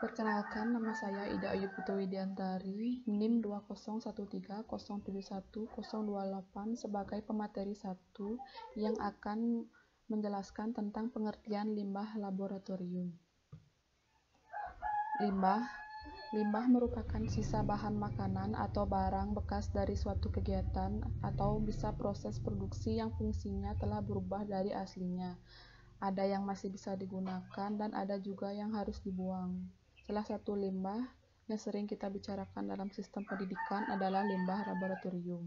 Perkenalkan, nama saya Ida Ayu Putuwidiantari, NIM 20130710028 sebagai pemateri 1 yang akan menjelaskan tentang pengertian limbah laboratorium. Limbah merupakan sisa bahan makanan atau barang bekas dari suatu kegiatan atau bisa proses produksi yang fungsinya telah berubah dari aslinya. Ada yang masih bisa digunakan dan ada juga yang harus dibuang. Salah satu limbah yang sering kita bicarakan dalam sistem pendidikan adalah limbah laboratorium.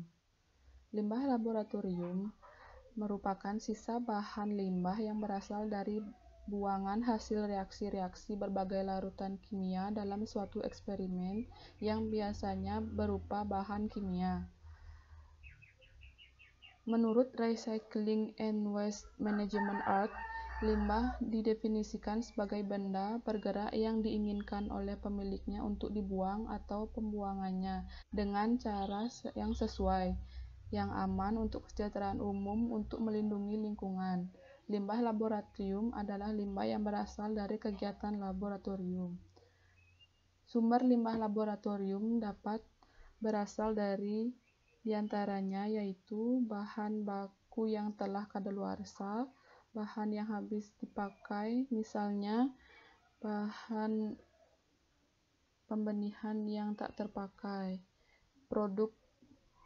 Limbah laboratorium merupakan sisa bahan limbah yang berasal dari buangan hasil reaksi-reaksi berbagai larutan kimia dalam suatu eksperimen yang biasanya berupa bahan kimia. Menurut Recycling and Waste Management Art, limbah didefinisikan sebagai benda bergerak yang diinginkan oleh pemiliknya untuk dibuang atau pembuangannya dengan cara yang sesuai, yang aman untuk kesejahteraan umum untuk melindungi lingkungan. Limbah laboratorium adalah limbah yang berasal dari kegiatan laboratorium. Sumber limbah laboratorium dapat berasal dari diantaranya yaitu bahan baku yang telah kadaluarsa, bahan yang habis dipakai, misalnya bahan pembenihan yang tak terpakai, produk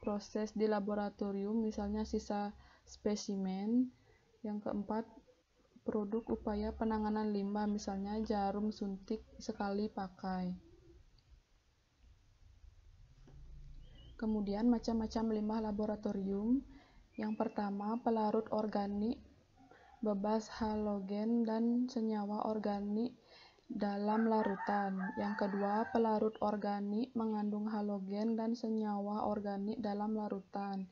proses di laboratorium, misalnya sisa spesimen. Yang keempat, produk upaya penanganan limbah, misalnya jarum suntik sekali pakai. Kemudian macam-macam limbah laboratorium. Yang pertama, pelarut organik, bebas halogen dan senyawa organik dalam larutan. Yang kedua, pelarut organik mengandung halogen dan senyawa organik dalam larutan.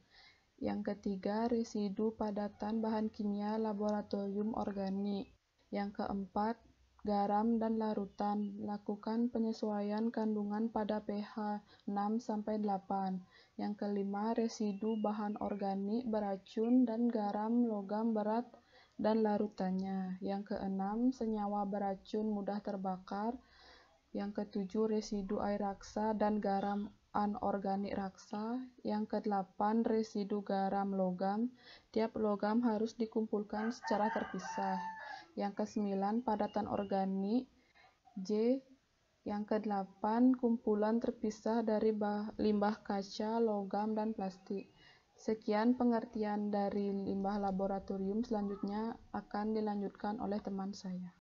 Yang ketiga, residu padatan bahan kimia laboratorium organik. Yang keempat, garam dan larutan. Lakukan penyesuaian kandungan pada pH 6-8. Yang kelima, residu bahan organik beracun dan garam logam berat dan larutannya. Yang keenam, senyawa beracun mudah terbakar. Yang ketujuh, residu air raksa dan garam anorganik raksa. Yang kedelapan, residu garam logam. Tiap logam harus dikumpulkan secara terpisah. Yang kesembilan, padatan organik J. Yang kedelapan, kumpulan terpisah dari limbah kaca, logam, dan plastik. Sekian pengertian dari limbah laboratorium, selanjutnya akan dilanjutkan oleh teman saya.